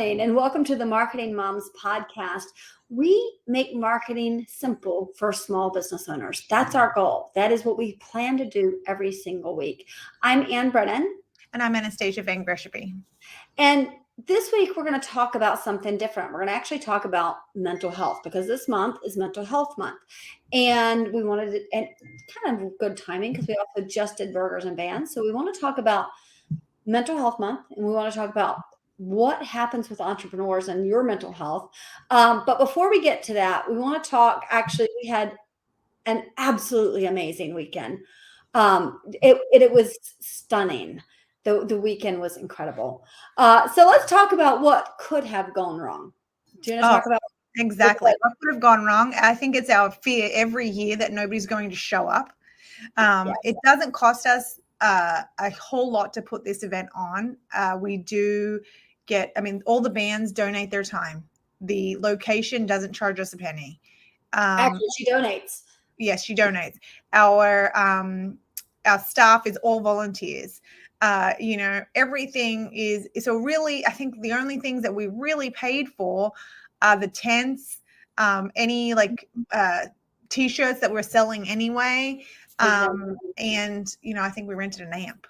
morning, and welcome to the Marketing Moms podcast. We make marketing simple for small business owners. That's our goal. That is what we plan to do every single week. I'm Ann Brennan. And I'm Anastassia Van Greshaby. And this week, we're going to talk about something different. We're going to actually talk about mental health because this month is Mental Health Month. And we wanted it, and kind of good timing because we also just did burgers and bands. So we want to talk about Mental Health Month, and we want to talk about what happens with entrepreneurs and your mental health. But before we get to that, we want to talk, actually, we had an absolutely amazing weekend. It was stunning. The weekend was incredible. So let's talk about what could have gone wrong. Do you want to talk about exactly what could have gone wrong? I think it's our fear every year that nobody's going to show up. It doesn't cost us a whole lot to put this event on. We do get, all the bands donate their time. The location doesn't charge us a penny. Actually, she donates. Yes, she donates. Our staff is all volunteers. Everything is, so really, I think the only things that we really paid for are the tents, any t-shirts that we're selling anyway. And, I think we rented an amp,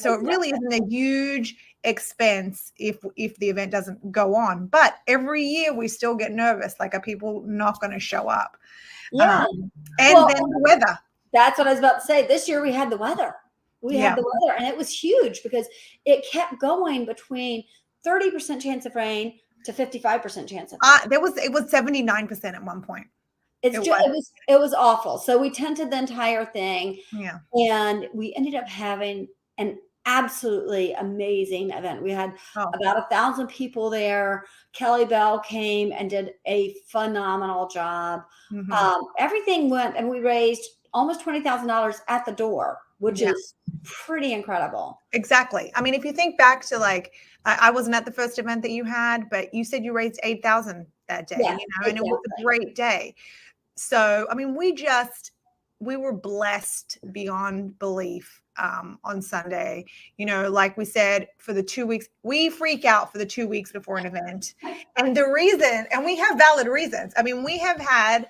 so it really isn't a huge expense if the event doesn't go on. But every year we still get nervous, like, are people not going to show up? Yeah. Then the weather. That's what I was about to say. This year we had the weather. Had the weather, and it was huge because it kept going between 30% chance of rain to 55% chance of rain. It was 79% at one point. It was awful. So we tented the entire thing. Yeah. And we ended up having an absolutely amazing event. We had about 1,000 people there. Kelly Bell came and did a phenomenal job. Mm-hmm. Everything went, and we raised almost $20,000 at the door, which is pretty incredible. Exactly. If you think back to I wasn't at the first event that you had, but you said you raised $8,000 that day, exactly. And it was a great day. So, we were blessed beyond belief on Sunday. Like we said, for the 2 weeks, we freak out for the 2 weeks before an event. And the reason, and we have valid reasons. We have had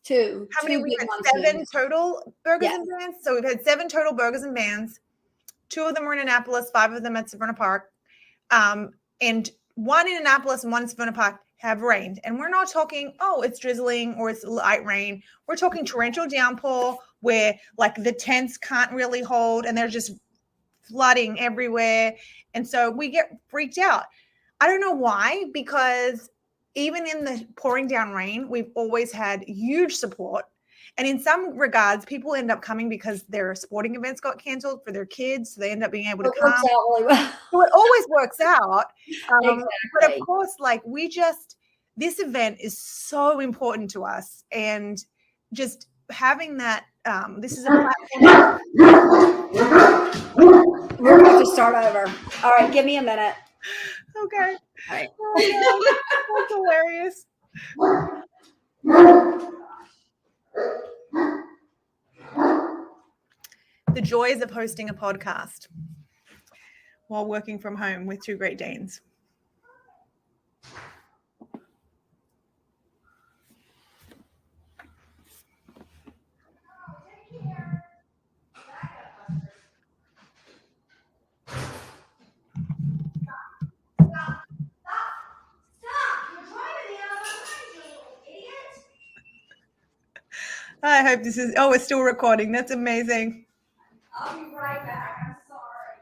we had 7 total burgers and bands. So we've had 7 total burgers and bands. 2 of them were in Annapolis, 5 of them at Savannah Park. And one in Annapolis and one in Savannah Park have rained. And we're not talking, it's drizzling or it's light rain. We're talking torrential downpour where the tents can't really hold and they're just flooding everywhere. And so we get freaked out. I don't know why, because even in the pouring down rain, we've always had huge support. And in some regards, people end up coming because their sporting events got canceled for their kids. So they end up being able to come. Works out really well. So it always works out. Exactly. But of course, this event is so important to us. And just having that, this is a platform. We're going to start over. All right, give me a minute. Okay. All right. That's hilarious. The joys of hosting a podcast while working from home with 2 Great Danes. I hope this is, it's still recording. That's amazing. I'll be right back. I'm sorry.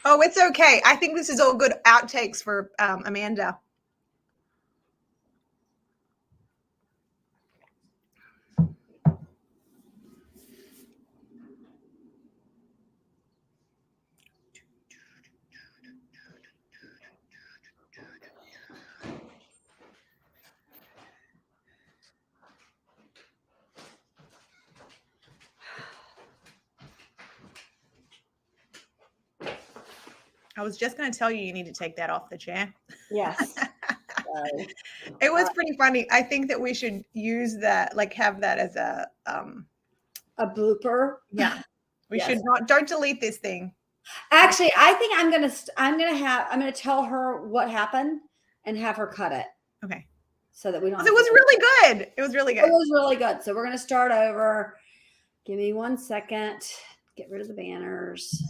Oh, it's okay. I think this is all good outtakes for Amanda. I was just going to tell you need to take that off the chair. Yes. It was pretty funny. I think that we should use that, have that as a blooper. Yeah. We should not, don't delete this thing. Actually, I think I'm gonna tell her what happened and have her cut it. Okay. So that we don't. It was really good. It was really good. It was really good. So we're gonna start over. Give me 1 second. Get rid of the banners.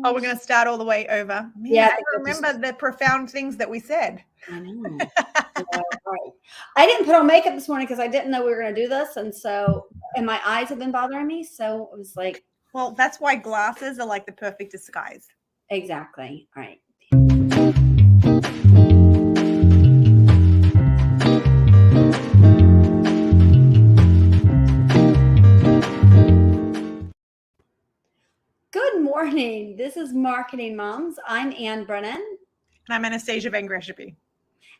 Oh, we're going to start all the way over. Man, Yeah, I remember the profound things that we said. I know. Right. I didn't put on makeup this morning because I didn't know we were going to do this, and my eyes have been bothering me. So it was like, well, that's why glasses are like the perfect disguise. Exactly. All right. Good morning. This is Marketing Moms. I'm Ann Brennan. And I'm Anastassia Van Greshappy.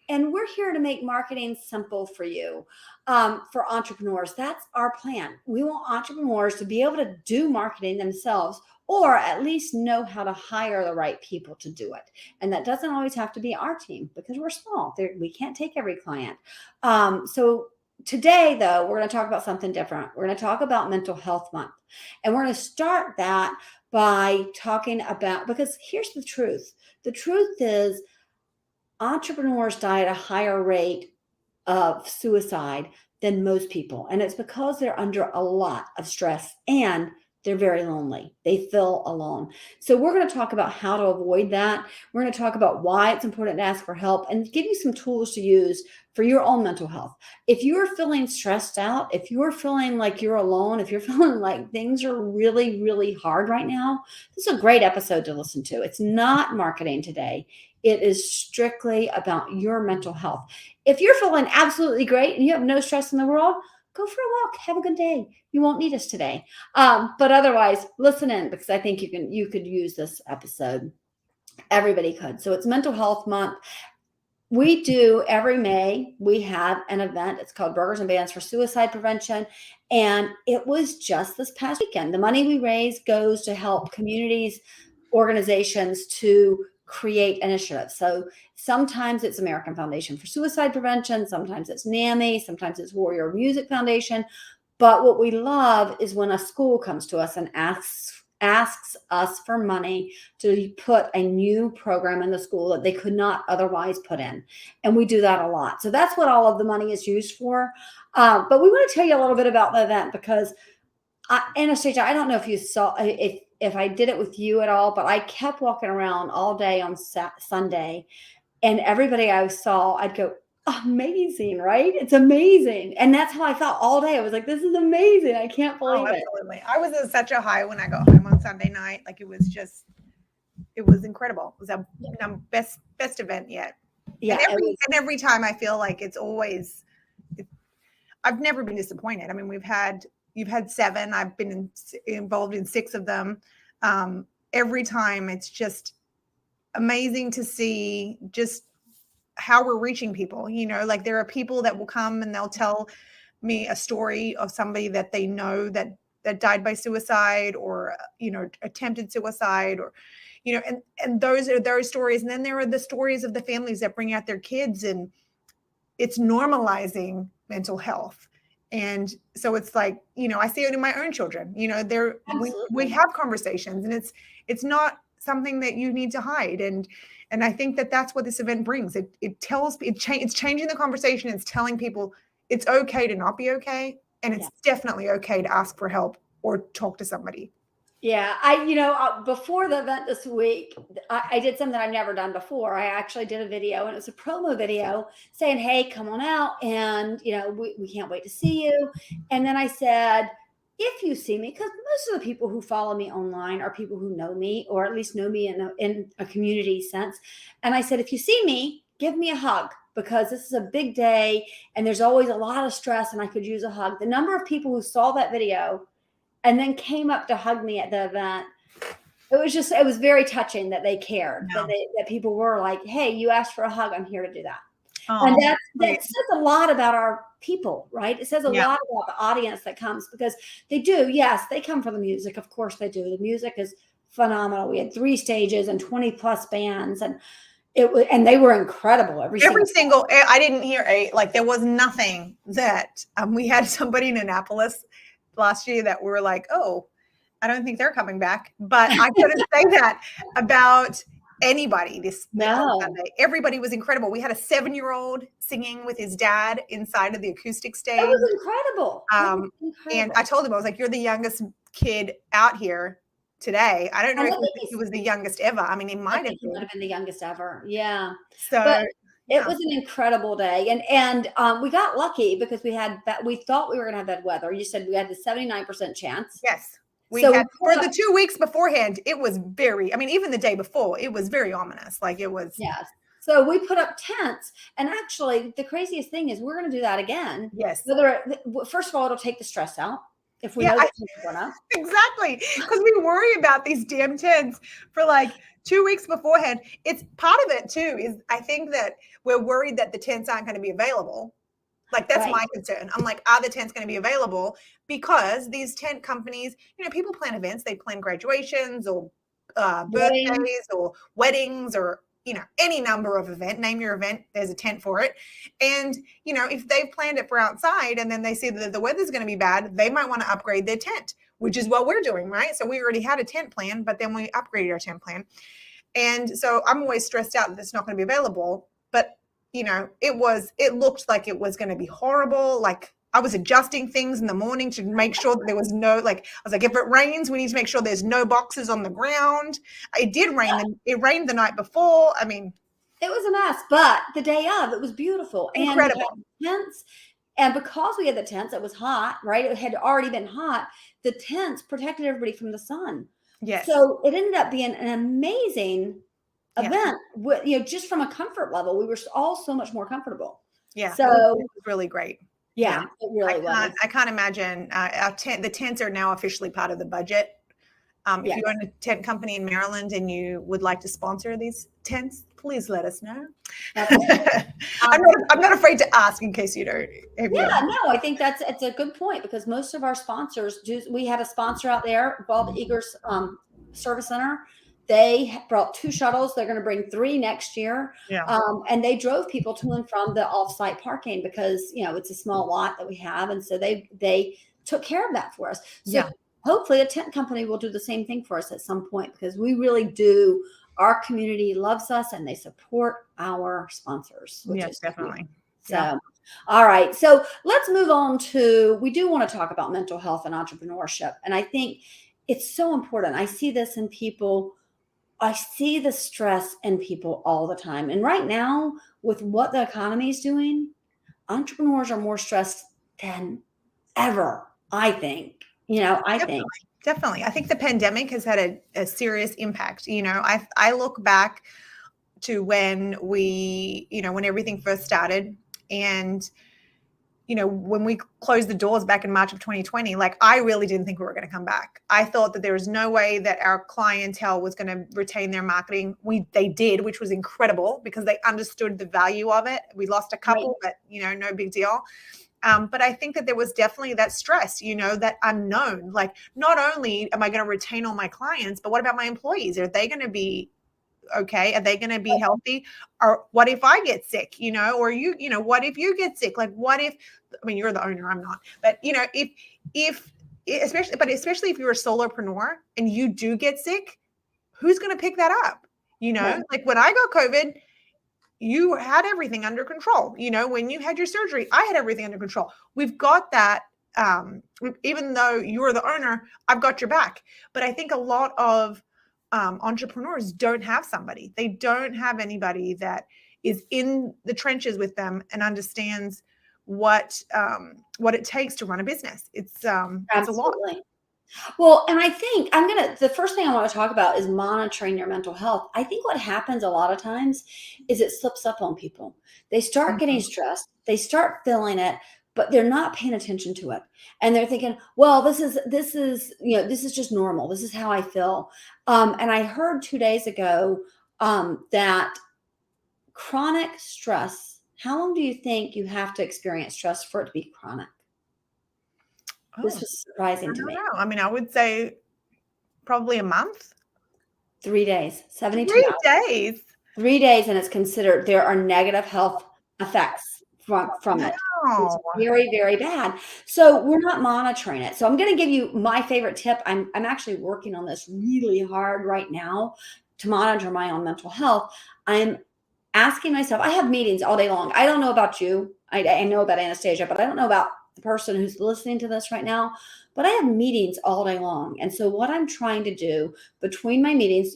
And we're here to make marketing simple for you, for entrepreneurs. That's our plan. We want entrepreneurs to be able to do marketing themselves, or at least know how to hire the right people to do it. And that doesn't always have to be our team because we're small. We can't take every client. So today, though, we're going to talk about something different. We're going to talk about Mental Health Month. And we're going to start that by talking about, because here's the truth. The truth is, entrepreneurs die at a higher rate of suicide than most people. And it's because they're under a lot of stress and they're very lonely. They feel alone. So we're going to talk about how to avoid that. We're going to talk about why it's important to ask for help and give you some tools to use for your own mental health. If you're feeling stressed out, if you're feeling like you're alone, if you're feeling like things are really, really hard right now, this is a great episode to listen to. It's not marketing today. It is strictly about your mental health. If you're feeling absolutely great and you have no stress in the world, go for a walk. Have a good day. You won't need us today. But otherwise, listen in because I think you could use this episode. Everybody could. So it's Mental Health Month. We do every May, we have an event. It's called Burgers and Bands for Suicide Prevention. And it was just this past weekend. The money we raise goes to help communities, organizations to create initiatives. So sometimes it's American Foundation for Suicide Prevention, sometimes it's NAMI, sometimes it's Warrior Music Foundation. But what we love is when a school comes to us and asks us for money to put a new program in the school that they could not otherwise put in. And we do that a lot. So that's what all of the money is used for. But we want to tell you a little bit about the event because Anastasia, I don't know if you saw, if I did it with you at all, but I kept walking around all day on Sunday, and everybody I saw, I'd go, amazing, right? It's amazing. And that's how I felt all day. I was like, this is amazing. I can't believe it. Absolutely. I was at such a high when I got home on Sunday night. Like it was incredible. It was our best event yet. Yeah. And every time I feel like I've never been disappointed. I mean, you've had 7. I've been involved in 6 of them. Every time it's just amazing to see just how we're reaching people. You know, like there are people that will come and they'll tell me a story of somebody that they know that died by suicide or, attempted suicide or, and those are those stories. And then there are the stories of the families that bring out their kids, and it's normalizing mental health. And so it's like, I see it in my own children, we have conversations, and it's not something that you need to hide. And I think that that's what this event brings. It's changing the conversation. It's telling people it's okay to not be okay. And it's definitely okay to ask for help or talk to somebody. Yeah. Before the event this week, I did something I've never done before. I actually did a video, and it was a promo video saying, hey, come on out. And, we can't wait to see you. And then I said, if you see me, because most of the people who follow me online are people who know me, or at least know me in a community sense. And I said, if you see me, give me a hug, because this is a big day and there's always a lot of stress and I could use a hug. The number of people who saw that video and then came up to hug me at the event, it was very touching that they cared, that people were like, hey, you asked for a hug, I'm here to do that. And that says a lot about our people, right? It says a lot about the audience that comes, because they do. Yes, they come for the music. Of course they do. The music is phenomenal. We had 3 stages and 20 plus bands, and they were incredible. Every single, I didn't hear there was nothing that we had somebody in Annapolis last year that we were like, oh, I don't think they're coming back. But I couldn't say that about anybody on Sunday. Everybody was incredible. We had a 7-year-old singing with his dad inside of the acoustic stage. It was incredible. And I told him, I was like, you're the youngest kid out here today. I don't know if he was the youngest ever. I mean, he might have been the youngest ever. Yeah. So but it was an incredible day. And we got lucky because we thought we were going to have bad weather. You said we had the 79% chance. Yes. We had for the 2 weeks beforehand, it was even the day before, it was very ominous. Like it was. Yes. So we put up tents, and actually the craziest thing is we're going to do that again. Yes. First of all, it'll take the stress out if we know that tents are going up. Exactly. Because we worry about these damn tents for like 2 weeks beforehand. It's part of it too, is I think that we're worried that the tents aren't going to be available. Like that's my concern. I'm like, are the tents going to be available? Because these tent companies, people plan events. They plan graduations or birthdays or weddings or, any number of event. Name your event. There's a tent for it. And, if they've planned it for outside and then they see that the weather's going to be bad, they might want to upgrade their tent, which is what we're doing, right? So we already had a tent plan, but then we upgraded our tent plan. And so I'm always stressed out that it's not going to be available. But it looked like it was going to be horrible. Like I was adjusting things in the morning to make sure that there was no, I was like, if it rains, we need to make sure there's no boxes on the ground. It did rain. It rained the night before. I mean, it was a mess, but the day of, it was beautiful. Incredible. And because we had the tents, it was hot, right? It had already been hot. The tents protected everybody from the sun. Yes. So it ended up being an amazing event. Just from a comfort level, we were all so much more comfortable. Yeah. So it was really great. Yeah, it really was. I can't imagine. The tents are now officially part of the budget. If you own a tent company in Maryland and you would like to sponsor these tents, please let us know. I'm not afraid to ask in case you don't. I think it's a good point because most of our sponsors do. We have a sponsor out there, Bob Eager's Service Center. They brought 2 shuttles. They're going to bring 3 next year. Yeah. And they drove people to and from the off-site parking because, it's a small lot that we have. And so they took care of that for us. So hopefully a tent company will do the same thing for us at some point because we really do. Our community loves us and they support our sponsors. Yes, definitely. So, all right. So let's move on we do want to talk about mental health and entrepreneurship. And I think it's so important. I see this in people. I see the stress in people all the time. And right now, with what the economy is doing, entrepreneurs are more stressed than ever, I think. Definitely. I think the pandemic has had a serious impact. I look back to when when everything first started and when we closed the doors back in March of 2020, I really didn't think we were going to come back. I thought that there was no way that our clientele was going to retain their marketing. They did, which was incredible because they understood the value of it. We lost a couple, but no big deal. But I think that there was definitely that stress, that unknown. Not only am I going to retain all my clients, but what about my employees? Are they going to be okay? Are they going to be healthy? Or what if I get sick, or what if you get sick? What if, you're the owner, I'm not, but especially if you're a solopreneur and you do get sick, who's going to pick that up? When I got COVID, you had everything under control. When you had your surgery, I had everything under control. We've got that. Even though you're the owner, I've got your back. But I think a lot of entrepreneurs don't have somebody. They don't have anybody that is in the trenches with them and understands what it takes to run a business. It's a lot. Well, and I think the first thing I want to talk about is monitoring your mental health. I think what happens a lot of times is it slips up on people. They start getting stressed. They start feeling it, but they're not paying attention to it. And they're thinking, well, this is just normal. This is how I feel. And I heard 2 days ago that chronic stress, how long do you think you have to experience stress for it to be chronic? This was surprising to me. I would say probably a month. 3 days, 72 3 hours. days. 3 days, and it's considered there are negative health effects from it. It's Wow. very, very bad. So we're not monitoring it. So I'm going to give you my favorite tip. I'm actually working on this really hard right now to monitor my own mental health. I'm asking myself, I have meetings all day long. I don't know about you. I know about Anastasia, but I don't know about the person who's listening to this right now. But I have meetings all day long. And so what I'm trying to do between my meetings,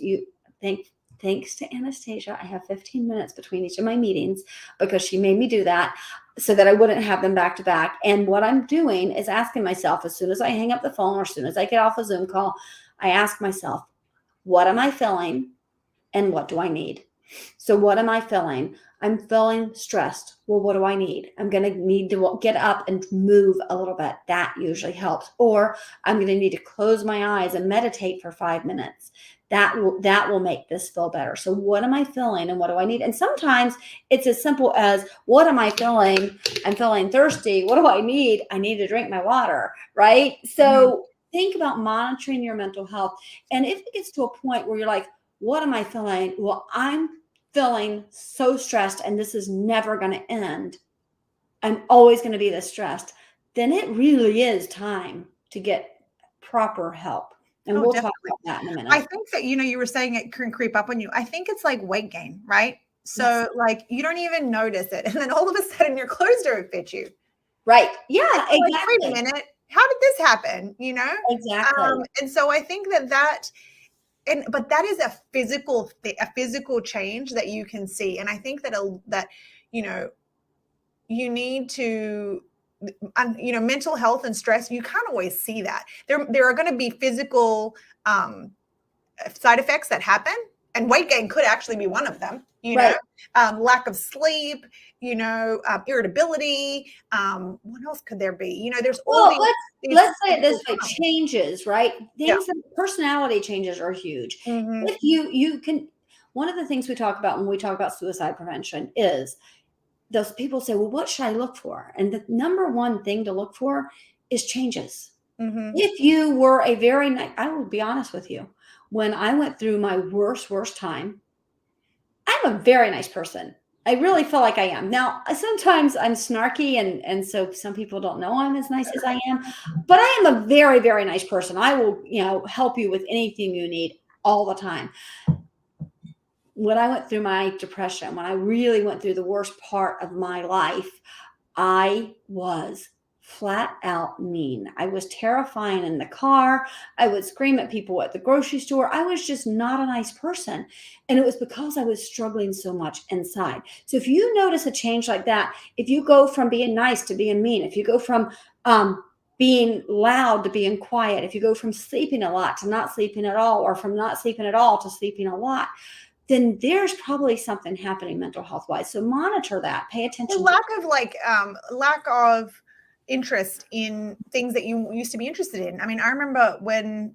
thanks to Anastasia, I have 15 minutes between each of my meetings because she made me do that so that I wouldn't have them back to back. And what I'm doing is asking myself, as soon as I hang up the phone or as soon as I get off a Zoom call, I ask myself, what am I feeling and what do I need? So what am I feeling? I'm feeling stressed. Well, what do I need? I'm going to need to get up and move a little bit. That usually helps. Or I'm going to need to close my eyes and meditate for 5 minutes. That will make this feel better. So what am I feeling and what do I need? And sometimes it's as simple as, what am I feeling? I'm feeling thirsty. What do I need? I need to drink my water, right? So think about monitoring your mental health. And if it gets to a point where you're like, what am I feeling? Well, I'm feeling so stressed and this is never going to end. I'm always going to be this stressed. Then it really is time to get proper help. And we'll talk about that in a minute. I think that, you were saying it can creep up on you. I think it's like weight gain, right? So like you don't even notice it. And then all of a sudden your clothes don't fit you. Right. Yeah, exactly. Like, wait a minute. How did this happen? Exactly. And so I think but that is a physical change that you can see. And I think that you need to, mental health and stress, you can't always see that. There are going to be physical side effects that happen, and weight gain could actually be one of them. Lack of sleep, irritability. What else could there be? There's all let's say it this way: changes, right? Personality changes are huge. If you can, one of the things we talk about when we talk about suicide prevention is those people say, well, what should I look for? And the number one thing to look for is changes. If you were I will be honest with you, when I went through my worst time, I'm a very nice person. I really feel like I am. Now, sometimes I'm snarky, and so some people don't know I'm as nice as I am, but I am a very, very nice person. I will, help you with anything you need all the time. When I went through my depression, when I really went through the worst part of my life, I was flat out mean. I was terrifying in the car. I would scream at people at the grocery store. I was just not a nice person. And it was because I was struggling so much inside. So if you notice a change like that, if you go from being nice to being mean, if you go from being loud to being quiet, if you go from sleeping a lot to not sleeping at all, or from not sleeping at all to sleeping a lot, then there's probably something happening mental health wise. So monitor that, pay attention. Lack of interest in things that you used to be interested in. I mean, I remember when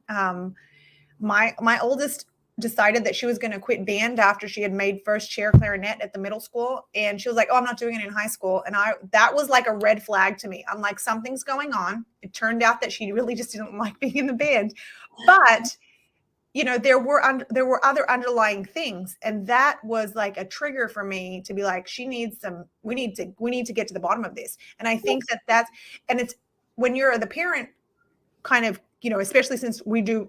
my oldest decided that she was going to quit band after she had made first chair clarinet at the middle school. And she was like, oh, I'm not doing it in high school. And that was like a red flag to me. I'm like, something's going on. It turned out that she really just didn't like being in the band. But there were other underlying things, and that was like a trigger for me to be like, we need to get to the bottom of this. And I think and it's when you're the parent, kind of, especially since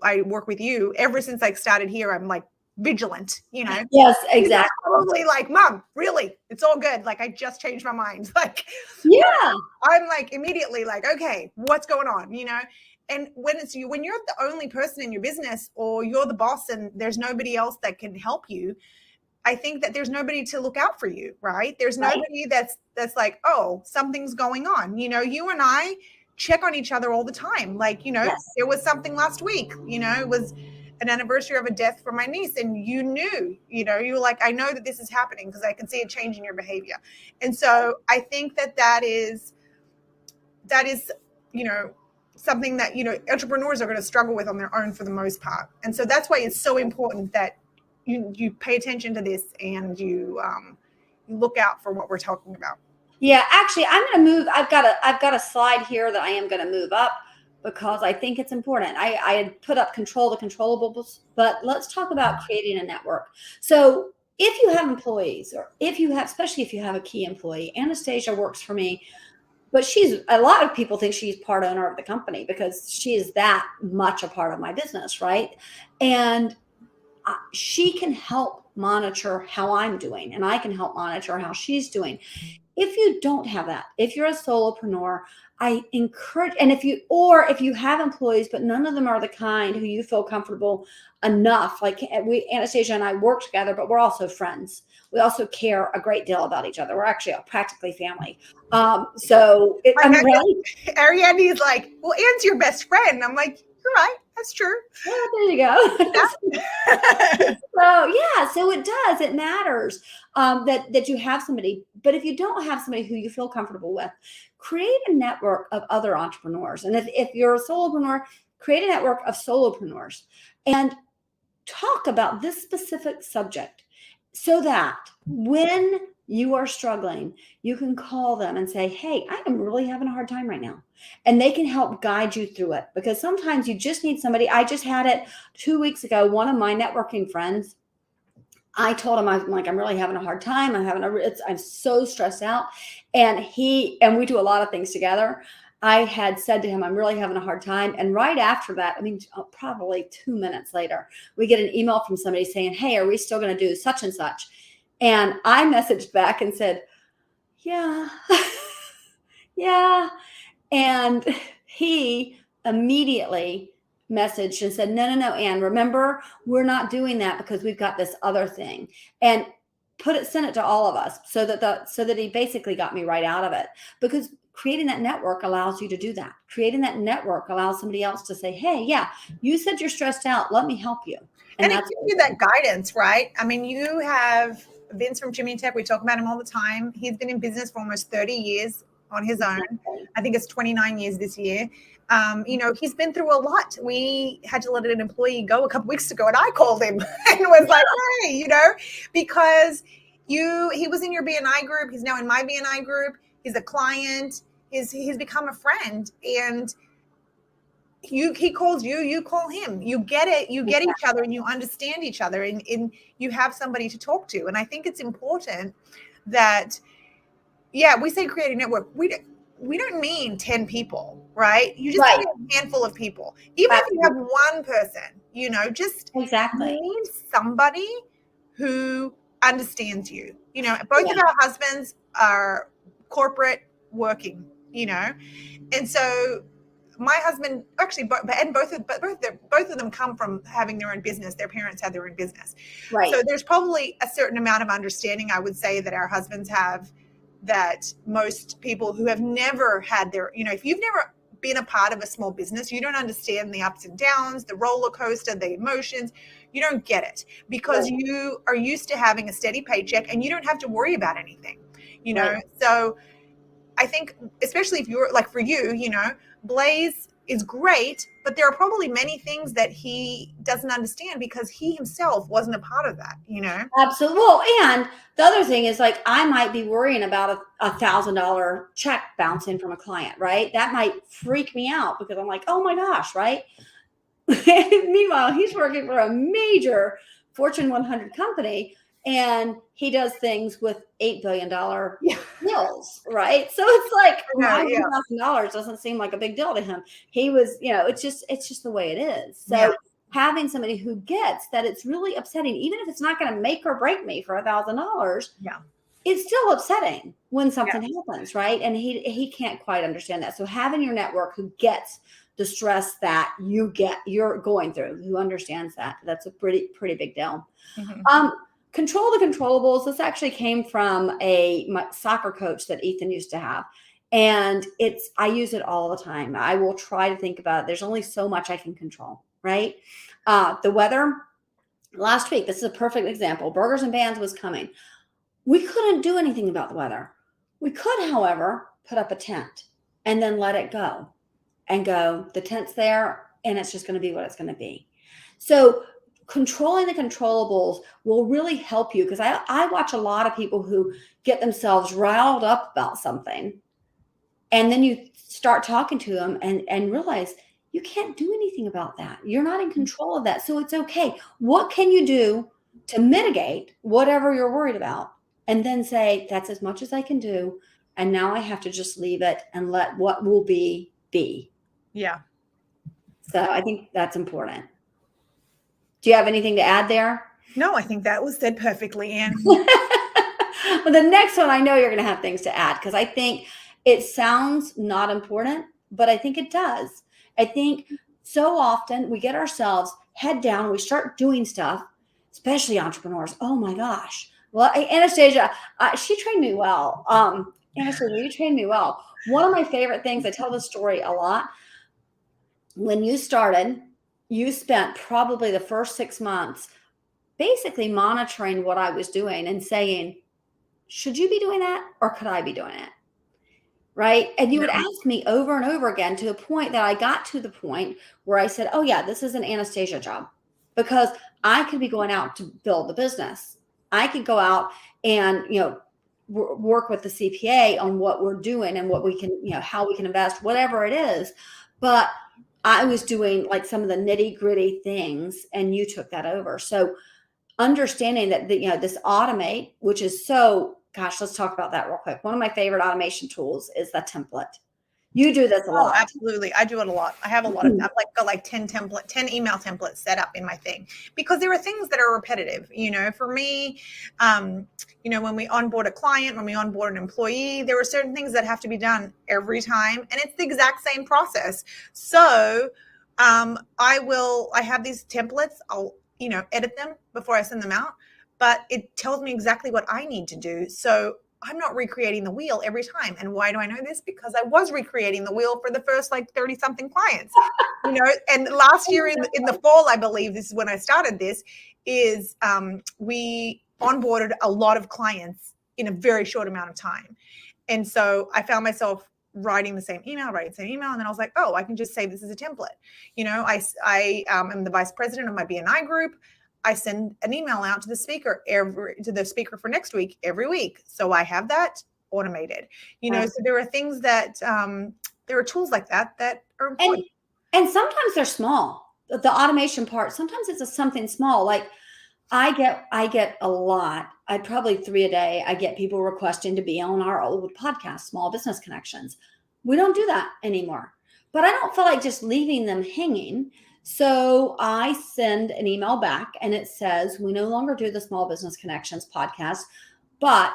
I work with you, ever since I started here, I'm like vigilant, Yes, exactly. Probably like, Mom, really, it's all good. Like, I just changed my mind. Like, yeah, I'm like immediately like, okay, what's going on? And when you're the only person in your business, or you're the boss and there's nobody else that can help you, I think that there's nobody to look out for you, right? There's nobody that's like, oh, something's going on. You and I check on each other all the time. Like, There was something last week, it was an anniversary of a death for my niece, and you knew, you were like, I know that this is happening because I can see a change in your behavior. And so I think that is, something that, entrepreneurs are going to struggle with on their own for the most part. And so that's why it's so important that you pay attention to this, and you look out for what we're talking about. Yeah, actually, I'm going to move. I've got a slide here that I am going to move up because I think it's important. I had put up control the controllables, but let's talk about creating a network. So if you have employees, or if you have, especially if you have a key employee, Anastasia works for me, but a lot of people think she's part owner of the company because she is that much a part of my business, right? And she can help monitor how I'm doing, and I can help monitor how she's doing. If you don't have that, if you're a solopreneur, I encourage, and if you have employees, but none of them are the kind who you feel comfortable enough, like Anastasia and I work together, but we're also friends. We also care a great deal about each other. We're actually practically family. Right? Arianne's like, well, Anne's your best friend. I'm like, you're right. That's true. Well, there you go. So it does. It matters that you have somebody. But if you don't have somebody who you feel comfortable with, create a network of other entrepreneurs. And if you're a solopreneur, create a network of solopreneurs and talk about this specific subject so that when you are struggling, you can call them and say, hey, I am really having a hard time right now. And they can help guide you through it, because sometimes you just need somebody. I just had it 2 weeks ago. One of my networking friends, I told him, I'm really having a hard time. I'm so stressed out. And we do a lot of things together. I had said to him, I'm really having a hard time. And right after that, probably 2 minutes later, we get an email from somebody saying, hey, are we still going to do such and such? And I messaged back and said, yeah, yeah. And he immediately messaged and said, no, Anne, remember, we're not doing that because we've got this other thing. And sent it to all of us so that he basically got me right out of it, because creating that network allows you to do that. Creating that network allows somebody else to say, hey, yeah, you said you're stressed out. Let me help you. And it gives you that guidance, right? I mean, you have Vince from Jimmy Tech. We talk about him all the time. He's been in business for almost 30 years on his own. I think it's 29 years this year. He's been through a lot. We had to let an employee go a couple weeks ago, and I called him and was like, hey, because he was in your BNI group. He's now in my BNI group. He's a client. He's become a friend. And he calls you, you call him. You get it. You get each other and you understand each other, and you have somebody to talk to. And I think it's important that, we say create a network. We don't mean 10 people, right? You just need a handful of people. Even if you have one person, just need somebody who understands you. Both of our husbands are corporate working, and so my husband actually, both of them come from having their own business. Their parents had their own business. Right. So there's probably a certain amount of understanding, I would say, that our husbands have, that most people who have never had if you've never been a part of a small business, you don't understand the ups and downs, the roller coaster, the emotions. You don't get it because you are used to having a steady paycheck and you don't have to worry about anything, So I think, especially if you're like, for you, Blaze is great, but there are probably many things that he doesn't understand because he himself wasn't a part of that, Absolutely. Well, and the other thing is, like, I might be worrying about a $1,000 check bouncing from a client, right? That might freak me out because I'm like, oh my gosh, right? Meanwhile, he's working for a major Fortune 100 company, and he does things with $8 billion deals, right? So it's like $1,000 doesn't seem like a big deal to him. He was, it's just the way it is. So having somebody who gets that it's really upsetting, even if it's not going to make or break me for $1,000, it's still upsetting when something happens, right? And he can't quite understand that. So having your network who gets the stress that you're going through, who understands that's a pretty big deal. Mm-hmm. Control the controllables. This actually came from my soccer coach that Ethan used to have. And I use it all the time. I will try to think about it. There's only so much I can control, right? The weather last week, this is a perfect example. Burgers and Bands was coming. We couldn't do anything about the weather. We could, however, put up a tent and then let it go and go, the tent's there and it's just going to be what it's going to be. So controlling the controllables will really help you, because I watch a lot of people who get themselves riled up about something, and then you start talking to them and realize you can't do anything about that. You're not in control of that. So it's okay. What can you do to mitigate whatever you're worried about, and then say, that's as much as I can do. And now I have to just leave it and let what will be. Yeah. So I think that's important. Do you have anything to add there? No, I think that was said perfectly, Anne. Well, the next one, I know you're going to have things to add, because I think it sounds not important, but I think it does. I think so often we get ourselves head down, we start doing stuff, especially entrepreneurs. Oh my gosh. Well, Anastasia, she trained me well. Anastasia, you trained me well. One of my favorite things, I tell this story a lot. When you started, you spent probably the first 6 months basically monitoring what I was doing and saying, should you be doing that, or could I be doing it? Right. And you would ask me over and over again, to the point that I got to the point where I said, oh yeah, this is an Anastasia job, because I could be going out to build the business. I could go out and, work with the CPA on what we're doing and what we can, how we can invest, whatever it is. But I was doing like some of the nitty gritty things, and you took that over. So understanding that this automate, which is so, gosh, let's talk about that real quick. One of my favorite automation tools is the template. You do this a lot. Absolutely. I do it a lot. I have a lot of, I've got 10 email templates set up in my thing, because there are things that are repetitive. For me, when we onboard a client, when we onboard an employee, there are certain things that have to be done every time, and it's the exact same process. So I have these templates. I'll, edit them before I send them out, but it tells me exactly what I need to do. So I'm not recreating the wheel every time. And why do I know this? Because I was recreating the wheel for the first 30 something clients, and last year in the fall, I believe this is when I started this, is we onboarded a lot of clients in a very short amount of time. And so I found myself writing the same email, and then I was like, oh, I can just save this as a template. I am the vice president of my BNI group. I send an email out to the speaker for next week every week. So I have that automated. So there are things that there are tools like that are important. And sometimes they're small. The automation part, sometimes it's something small. Like I get a lot. Probably 3 a day. I get people requesting to be on our old podcast, Small Business Connections. We don't do that anymore, but I don't feel like just leaving them hanging. So I send an email back, and it says, we no longer do the Small Business Connections podcast, but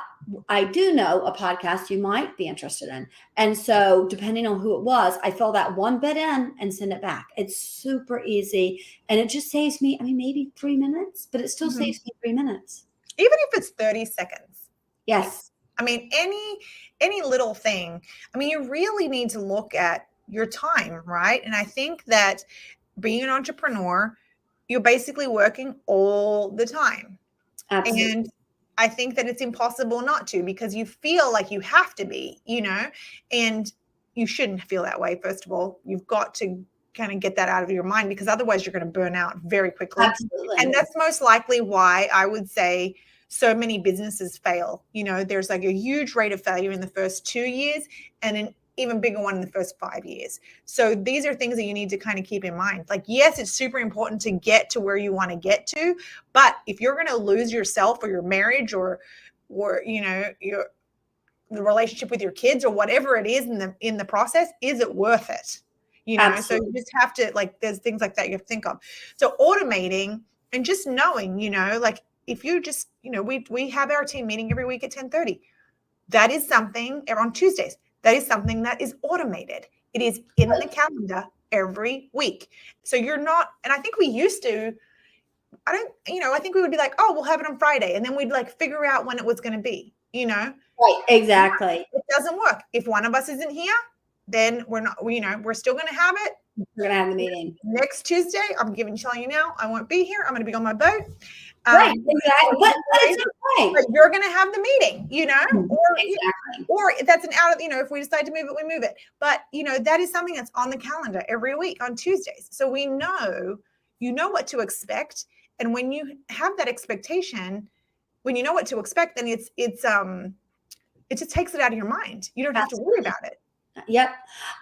I do know a podcast you might be interested in. And so depending on who it was, I fill that one bit in and send it back. It's super easy. And it just saves me, maybe 3 minutes, but it still saves me 3 minutes. Even if it's 30 seconds. Yes. Any little thing. You really need to look at your time, right? And I think that being an entrepreneur, you're basically working all the time. Absolutely. And I think that it's impossible not to, because you feel like you have to be, and you shouldn't feel that way. First of all, you've got to kind of get that out of your mind, because otherwise you're going to burn out very quickly. Absolutely. And that's most likely why I would say so many businesses fail. There's a huge rate of failure in the first 2 years, and an even bigger one in the first 5 years. So these are things that you need to kind of keep in mind. Yes, it's super important to get to where you want to get to, but if you're going to lose yourself or your marriage or the relationship with your kids or whatever it is in the process, is it worth it? Absolutely. So you just have to, there's things like that you have to think of. So automating and just knowing, if you just, we have our team meeting every week at 10:30. That is something on Tuesdays. That is something that is automated. It is in the calendar every week. So you're not, and I think we used to, I think we would be like, oh, we'll have it on Friday. And then we'd figure out when it was going to be, Right, exactly. It doesn't work. If one of us isn't here, then we're not, we're still going to have it. We're going to have the meeting. Next Tuesday, I'm telling you now, I won't be here. I'm going to be on my boat. Right, exactly. But it's okay. But you're going to have the meeting, Exactly. Or that's an out of, if we decide to move it, we move it. But, that is something that's on the calendar every week on Tuesdays. So we know, what to expect. And when you have that expectation, when you know what to expect, then it just takes it out of your mind. You don't have to worry about it. Yep.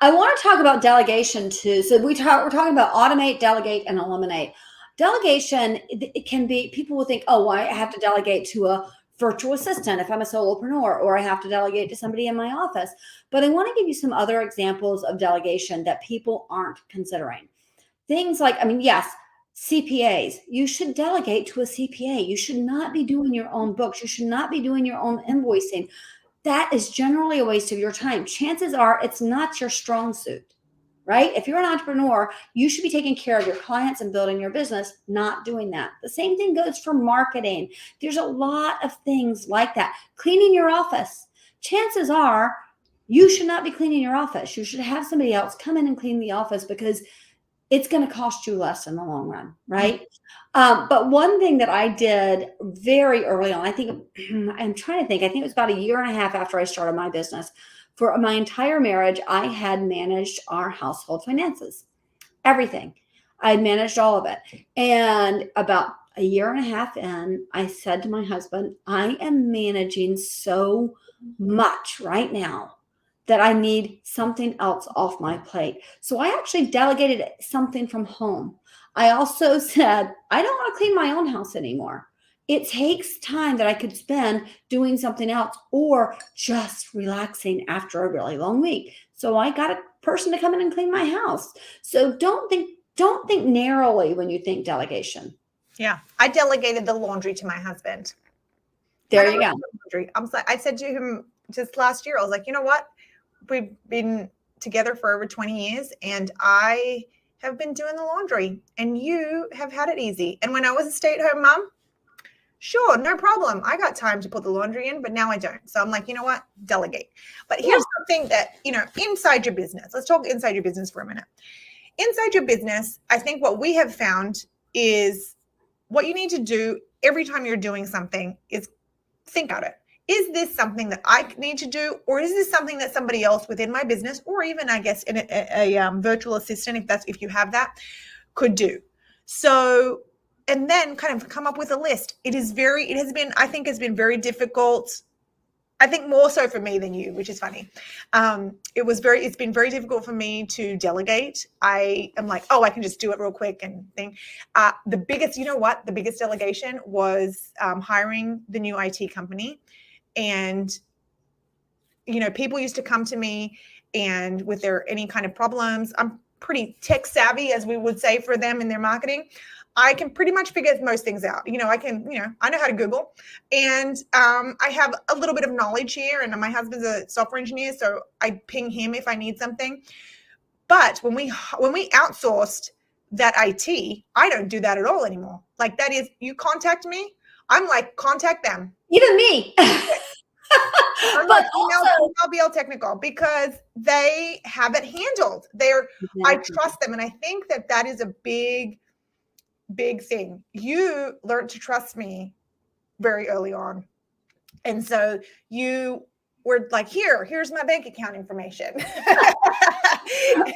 I want to talk about delegation too. So we're talking about automate, delegate, and eliminate. Delegation, it can be, people will think, oh, well, I have to delegate to a virtual assistant if I'm a solopreneur, or I have to delegate to somebody in my office. But I want to give you some other examples of delegation that people aren't considering. Things like, I mean, yes, CPAs, you should delegate to a CPA. You should not be doing your own books. You should not be doing your own invoicing. That is generally a waste of your time. Chances are it's not your strong suit, right? If you're an entrepreneur, you should be taking care of your clients and building your business, not doing that. The same thing goes for marketing. There's a lot of things like that. Cleaning your office. Chances are you should not be cleaning your office. You should have somebody else come in and clean the office, because it's going to cost you less in the long run, right? But one thing that I did very early on, I think, I'm trying to think, I think it was about a year and a half after I started my business. For my entire marriage, I had managed our household finances, everything. I had managed all of it. And about a year and a half in, I said to my husband, I am managing so much right now that I need something else off my plate. So I actually delegated something from home. I also said, I don't want to clean my own house anymore. It takes time that I could spend doing something else, or just relaxing after a really long week. So I got a person to come in and clean my house. So don't think narrowly when you think delegation. Yeah. I delegated the laundry to my husband. There you go. I said to him just last year, I was like, you know what? We've been together for over 20 years, and I have been doing the laundry, and you have had it easy. And when I was a stay-at-home mom, sure, no problem. I got time to put the laundry in, but now I don't. So I'm like, you know what? Delegate. But here's something that, inside your business, let's talk inside your business for a minute. Inside your business, I think what we have found is what you need to do every time you're doing something is think about it. Is this something that I need to do, or is this something that somebody else within my business, or even, I guess, in a virtual assistant, if you have that, could do? So, and then kind of come up with a list. I think has been very difficult. I think more so for me than you, which is funny. It's been very difficult for me to delegate. I am like, oh, I can just do it real quick and think. The biggest delegation was hiring the new IT company. And, people used to come to me and with any kind of problems. I'm pretty tech savvy, as we would say for them in their marketing. I can pretty much figure most things out. I know how to Google, and I have a little bit of knowledge here, and my husband's a software engineer, so I ping him if I need something. But when we outsourced that IT, I don't do that at all anymore. Like, that is, you contact me, I'm like, contact them. Even me. But email BL Technical, because they have it handled. I trust them, and I think that is a big thing. You learned to trust me very early on, and so you were like, here's my bank account information.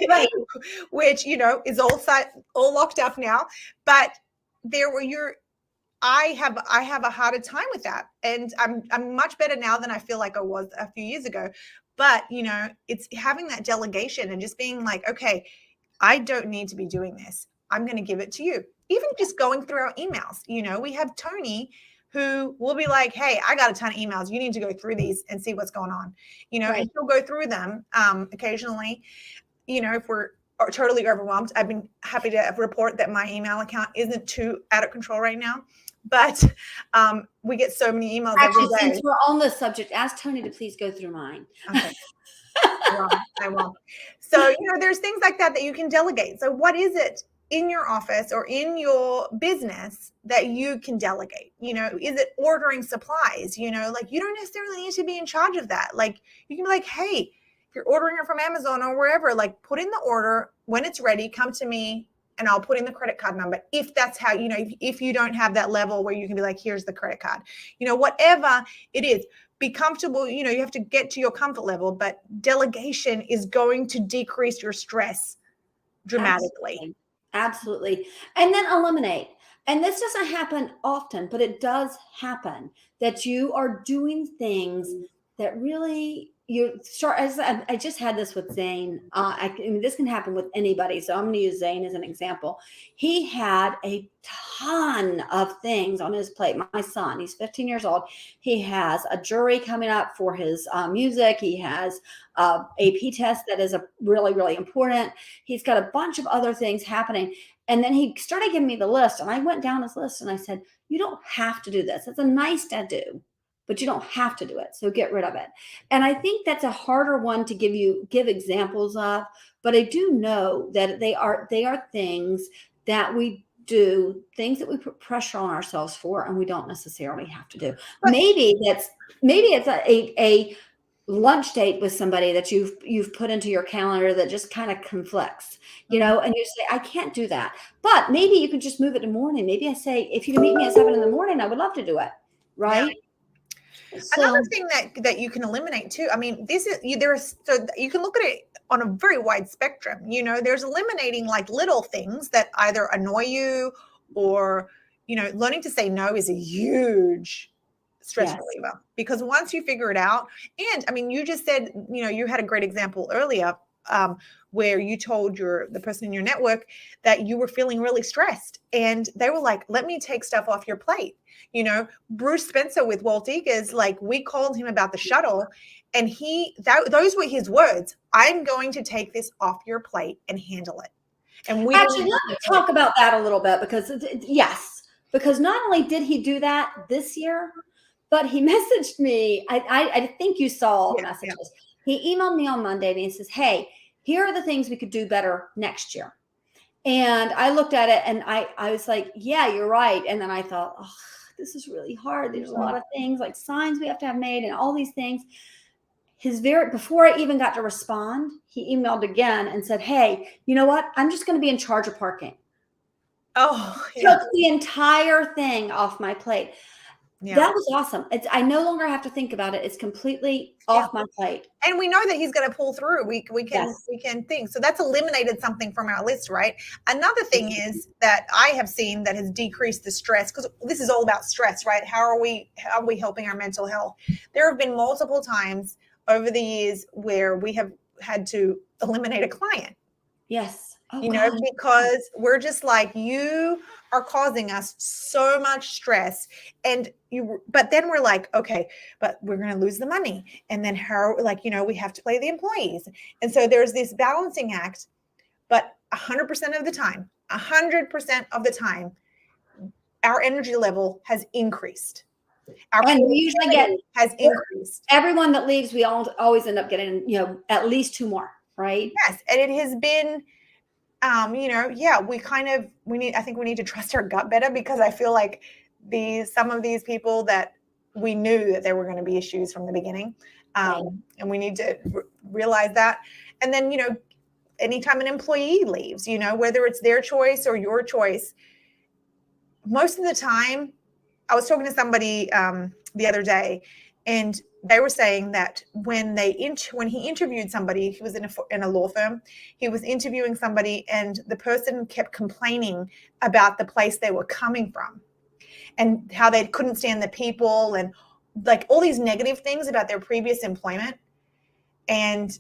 Right. Which is all locked up now, but I have a harder time with that, and I'm much better now than I feel like I was a few years ago. But it's having that delegation and just being like, okay, I don't need to be doing this. I'm going to give it to you. Even just going through our emails, we have Tony who will be like, hey, I got a ton of emails. You need to go through these and see what's going on. Right. And he'll go through them occasionally. If we're totally overwhelmed, I've been happy to report that my email account isn't too out of control right now. But we get so many emails every day. Since we're on the subject, ask Tony to please go through mine. Okay. I will. So, there's things like that you can delegate. So what is it in your office or in your business that you can delegate? Is it ordering supplies? Like, you don't necessarily need to be in charge of that. Like, you can be like, hey, if you're ordering it from Amazon or wherever, like, put in the order. When it's ready, come to me and I'll put in the credit card number. If that's how, if you don't have that level where you can be like, here's the credit card, whatever it is, be comfortable. You have to get to your comfort level, but delegation is going to decrease your stress dramatically. Absolutely. And then eliminate. And this doesn't happen often, but it does happen that you are doing things that really you start, as I just had this with Zane. I mean, this can happen with anybody. So I'm going to use Zane as an example. He had a ton of things on his plate. My son, he's 15 years old. He has a jury coming up for his music. He has AP test that is really, really important. He's got a bunch of other things happening. And then he started giving me the list, and I went down his list and I said, you don't have to do this. It's a nice to do, but you don't have to do it. So get rid of it. And I think that's a harder one to give examples of, but I do know that they are things that we do, things that we put pressure on ourselves for, and we don't necessarily have to do. Maybe it's a lunch date with somebody that you've put into your calendar that just kind of conflicts, and you say, I can't do that. But maybe you could just move it to morning. Maybe I say, if you can meet me at 7 a.m, I would love to do it. Right. Yeah. Another thing that you can eliminate too. I mean, so you can look at it on a very wide spectrum. There's eliminating like little things that either annoy you, or, learning to say no is a huge stress reliever, because once you figure it out, and I mean, you just said, you had a great example earlier, where you told the person in your network that you were feeling really stressed, and they were like, let me take stuff off your plate. Bruce Spencer with Walt Eagers, like, we called him about the shuttle, and those were his words. I'm going to take this off your plate and handle it. And we actually, let me talk about that a little bit, because not only did he do that this year, but he messaged me. I think you saw messages. Yeah. He emailed me on Monday and he says, hey, here are the things we could do better next year. And I looked at it and I was like, yeah, you're right. And then I thought, oh, this is really hard. There's a lot of things like signs we have to have made and all these things. Before I even got to respond, he emailed again and said, hey, you know what? I'm just going to be in charge of parking. Oh, yeah. Took the entire thing off my plate. Yeah. That was awesome. I no longer have to think about it. It's completely off my plate. And we know that he's going to pull through. We can think. So that's eliminated something from our list, right? Another thing is that I have seen that has decreased the stress, because this is all about stress, right? How are we helping our mental health? There have been multiple times over the years where we have had to eliminate a client. Yes. Oh, because we're just like, you are causing us so much stress, but then we're like, okay, but we're going to lose the money. And then we have to pay the employees. And so there's this balancing act, but 100% of the time, our energy level has increased. And we usually has increased. Everyone that leaves, we always end up getting, at least 2 more, right? Yes. And it has been, I think we need to trust our gut better, because I feel like some of these people that we knew that there were going to be issues from the beginning. And we need to realize that. And then, anytime an employee leaves, whether it's their choice or your choice, most of the time, I was talking to somebody the other day, and they were saying that when he interviewed somebody, he was in a law firm, he was interviewing somebody, and the person kept complaining about the place they were coming from and how they couldn't stand the people and like all these negative things about their previous employment. And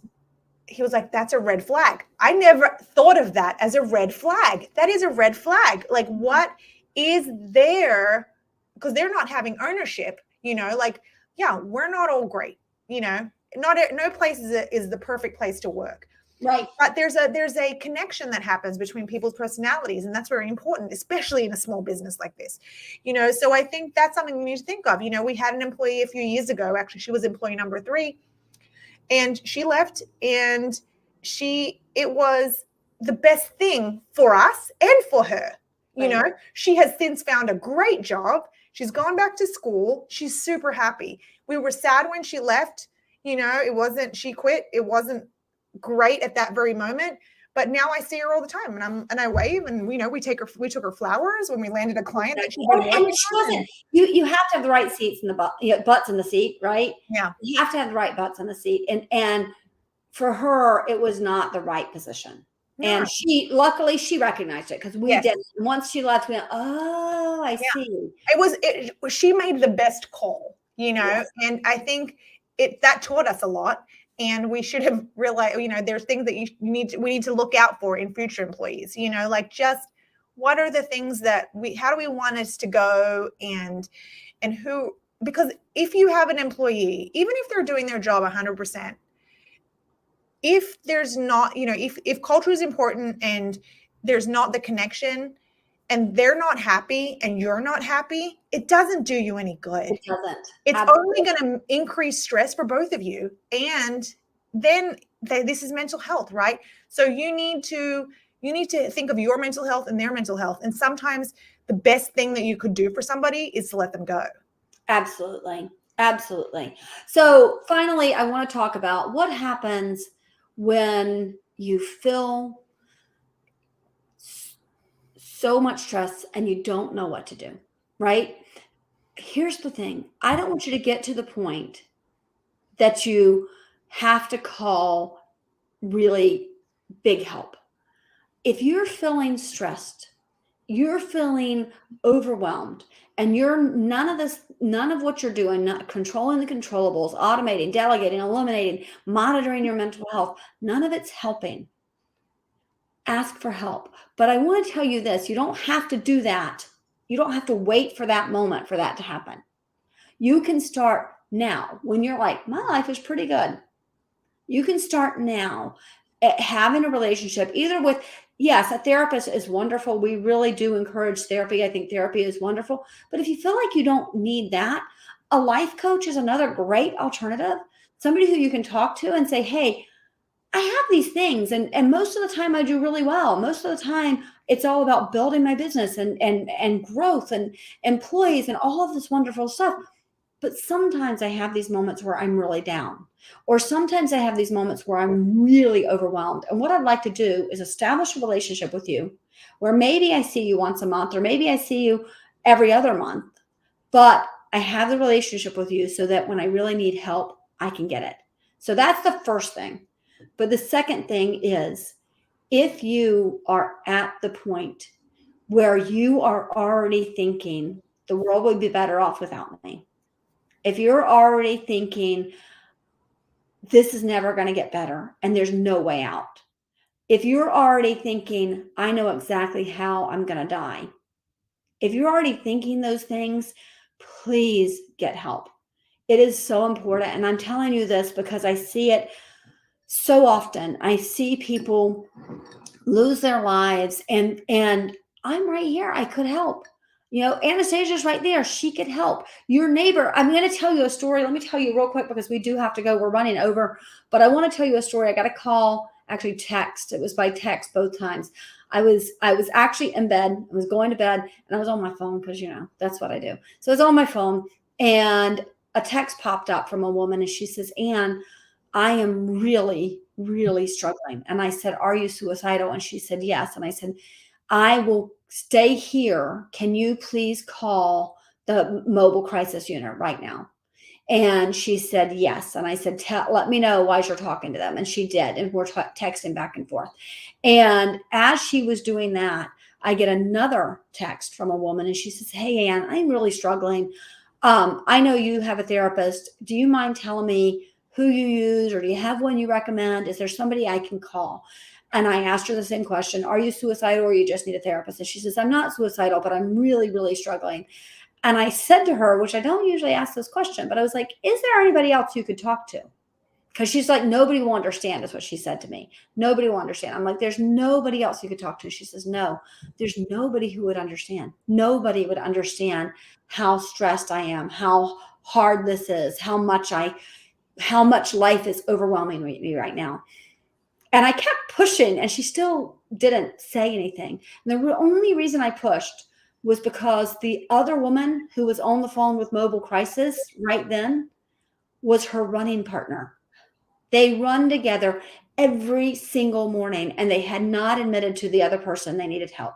he was like, that's a red flag. I never thought of that as a red flag. That is a red flag. Like, what is there? Because they're not having ownership, we're not all great, no place is the perfect place to work. Right. But there's a connection that happens between people's personalities, and that's very important, especially in a small business like this. So I think that's something we need to think of. We had an employee a few years ago, actually, she was employee number 3, and she left, and it was the best thing for us and for her. Right. She has since found a great job. She's gone back to school. She's super happy. We were sad when she left. She quit. It wasn't great at that very moment, but now I see her all the time, and I wave, and we took her flowers when we landed a client. That she wasn't. You have to have the right seats in the butts in the seat, right? Yeah. You have to have the right butts in the seat. And for her, it was not the right position. And luckily she recognized it, because we did. Once she left, we went, oh, I see. She made the best call, and I think that taught us a lot. And we should have realized, there's things that we need to look out for in future employees, like just what are the things that how do we want us to go, and who, because if you have an employee, even if they're doing their job 100%, if there's not, if culture is important and there's not the connection and they're not happy and you're not happy, it doesn't do you any good. It doesn't. It's only going to increase stress for both of you. And then this is mental health, right? So you need to think of your mental health and their mental health. And sometimes the best thing that you could do for somebody is to let them go. Absolutely. Absolutely. So finally, I want to talk about what happens when you feel so much stress and you don't know what to do, right? Here's the thing. I don't want you to get to the point that you have to call really big help. If you're feeling stressed, you're feeling overwhelmed, and none of what you're doing, not controlling the controllables, automating, delegating, eliminating, monitoring your mental health, none of it's helping. Ask for help. But I want to tell you this, you don't have to do that. You don't have to wait for that moment for that to happen. You can start now when you're like, my life is pretty good. You can start now at having a relationship either with, yes, a therapist is wonderful. We really do encourage therapy. I think therapy is wonderful. But if you feel like you don't need that, a life coach is another great alternative. Somebody who you can talk to and say, hey, I have these things, and most of the time I do really well. Most of the time it's all about building my business and growth and employees and all of this wonderful stuff. But sometimes I have these moments where I'm really down, or sometimes I have these moments where I'm really overwhelmed. And what I'd like to do is establish a relationship with you where maybe I see you once a month, or maybe I see you every other month, but I have the relationship with you so that when I really need help, I can get it. So that's the first thing. But the second thing is, if you are at the point where you are already thinking the world would be better off without me, if you're already thinking this is never going to get better and there's no way out, if you're already thinking I know exactly how I'm going to die, if you're already thinking those things, please get help. It is so important. And I'm telling you this because I see it so often. I see people lose their lives, and I'm right here. I could help. Anastassia's right there. She could help. Your neighbor. I'm going to tell you a story. Let me tell you real quick because we do have to go. We're running over, but I want to tell you a story. I got a call, actually text. It was by text both times. I was actually in bed. I was going to bed and I was on my phone because, that's what I do. So I was on my phone and a text popped up from a woman and she says, Ann, I am really, really struggling. And I said, are you suicidal? And she said, yes. And I said, I will stay here. Can you please call the mobile crisis unit right now? And she said, yes. And I said, let me know why you're talking to them. And she did. And we're texting back and forth. And as she was doing that, I get another text from a woman and she says, hey, Ann, I'm really struggling. I know you have a therapist. Do you mind telling me who you use, or do you have one you recommend? Is there somebody I can call? And I asked her the same question. Are you suicidal or you just need a therapist? And she says, I'm not suicidal, but I'm really, really struggling. And I said to her, which I don't usually ask this question, but I was like, is there anybody else you could talk to? Because she's like, nobody will understand is what she said to me. Nobody will understand. I'm like, there's nobody else you could talk to. She says, no, there's nobody who would understand. Nobody would understand how stressed I am, how hard this is, how much life is overwhelming me right now. And I kept pushing and she still didn't say anything. And the only reason I pushed was because the other woman who was on the phone with mobile crisis right then was her running partner. They run together every single morning and they had not admitted to the other person they needed help.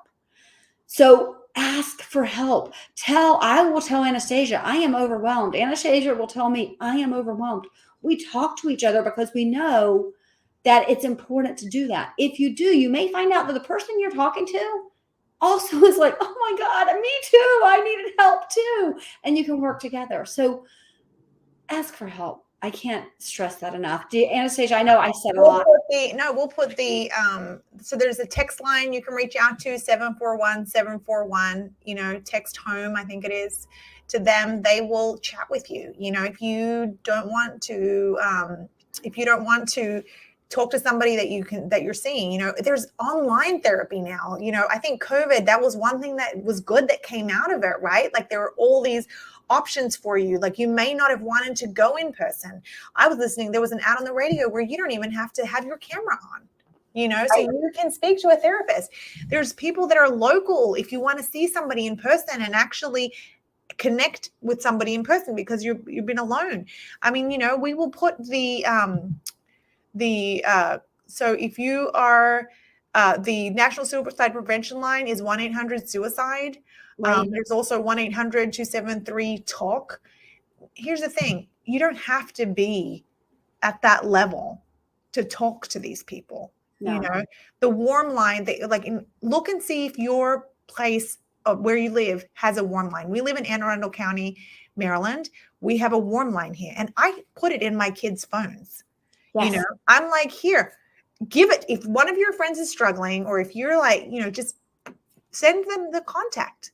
So ask for help. I will tell Anastassia, I am overwhelmed. Anastassia will tell me, I am overwhelmed. We talk to each other because we know that it's important to do that. If you do, you may find out that the person you're talking to also is like, oh my God, me too. I needed help too. And you can work together. So ask for help. I can't stress that enough. Anastasia, I know I said a We'll lot. put the so there's a text line you can reach out to, 741-741, text home, I think it is, to them. They will chat with you. If you don't want to talk to somebody that you're seeing, there's online therapy now. I think COVID, that was one thing that was good that came out of it, right? Like there were all these options for you. Like you may not have wanted to go in person. I was listening, there was an ad on the radio where you don't even have to have your camera on, so you can speak to a therapist. There's people that are local if you want to see somebody in person and actually connect with somebody in person because you've been alone. I mean, we will put so if you are the National Suicide Prevention Line is 1-800-SUICIDE. Right. There's also 1-800-273-TALK. Here's the thing. You don't have to be at that level to talk to these people. No. The warm line, look and see if your place where you live has a warm line. We live in Anne Arundel County, Maryland. We have a warm line here, and I put it in my kids' phones. Yes. I'm like, here, give it. If one of your friends is struggling, or if you're like, just send them the contact,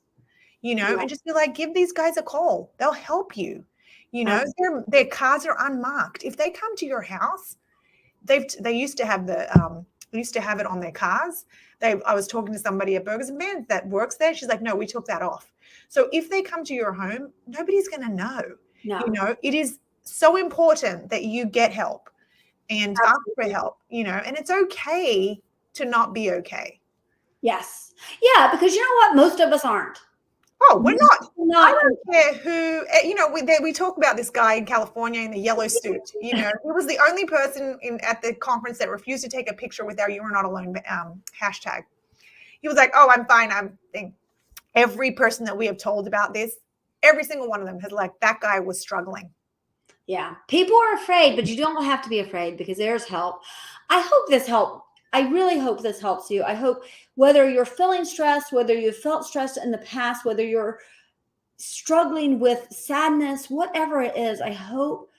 and just be like, give these guys a call. They'll help you. Their cars are unmarked. If they come to your house, they used to have it on their cars. I was talking to somebody at Burgers and Bands that works there. She's like, no, we took that off. So if they come to your home, nobody's going to know. No. It is so important that you get help and ask for help, and it's okay to not be okay. Yes. Yeah, because you know what? Most of us aren't. Oh, we're not. I don't care who, we talk about this guy in California in the yellow suit. He was the only person at the conference that refused to take a picture with our "You Are Not Alone" hashtag. He was like, oh, I'm fine. I think every person that we have told about this, every single one of them has that guy was struggling. Yeah. People are afraid, but you don't have to be afraid because there's help. I hope this helped. I really hope this helps you. I hope whether you're feeling stressed, whether you've felt stressed in the past, whether you're struggling with sadness, whatever it is, I hope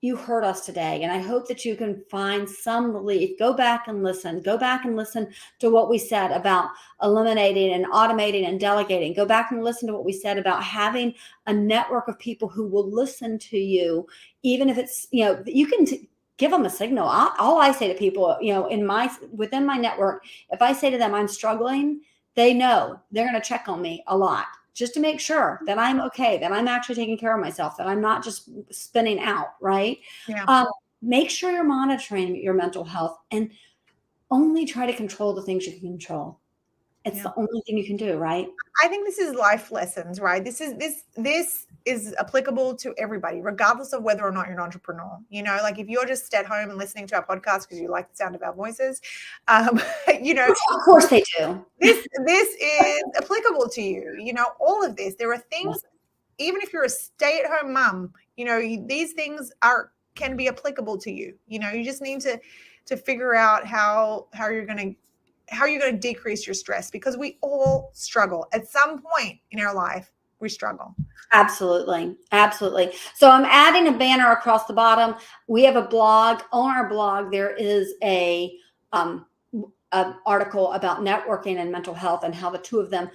you heard us today. And I hope that you can find some relief. Go back and listen. Go back and listen to what we said about eliminating and automating and delegating. Go back and listen to what we said about having a network of people who will listen to you, even if it's, you can give them a signal. All I say to people, within my network, if I say to them, I'm struggling, they know they're going to check on me a lot just to make sure that I'm okay, that I'm actually taking care of myself, that I'm not just spinning out. Right. Yeah. Make sure you're monitoring your mental health and only try to control the things you can control. It's the only thing you can do. Right. I think this is life lessons, right? This is applicable to everybody, regardless of whether or not you're an entrepreneur. Like if you're just at home and listening to our podcast because you like the sound of our voices, of course they do. This is applicable to you. All of this. There are things, even if you're a stay-at-home mom, these things can be applicable to you. You just need to figure out how you're going to decrease your stress, because we all struggle at some point in our life. We struggle. Absolutely. Absolutely. So I'm adding a banner across the bottom. We have a blog. On our blog, there is a article about networking and mental health and how the two of them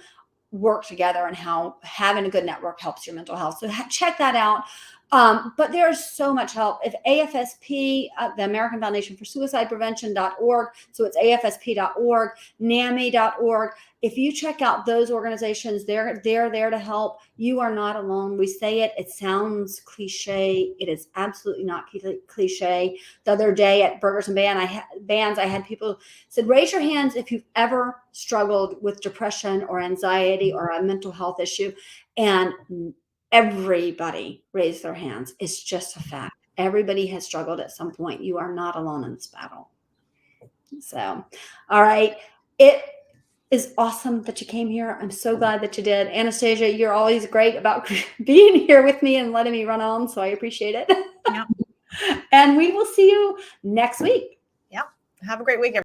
work together and how having a good network helps your mental health. So check that out. But there's so much help. If AFSP, the American Foundation for Suicide Prevention.org, so it's AFSP.org, NAMI.org. If you check out those organizations, they're there to help. You are not alone. We say it. It sounds cliche. It is absolutely not cliche. The other day at Burgers and Bands, I had people said, raise your hands if you've ever struggled with depression or anxiety or a mental health issue. And everybody raised their hands. It's just a fact. Everybody has struggled at some point. You are not alone in this battle. So, all right. It is awesome that you came here. I'm so glad that you did. Anastasia, you're always great about being here with me and letting me run on. So I appreciate it. Yeah. And we will see you next week. Yeah. Have a great week, everyone.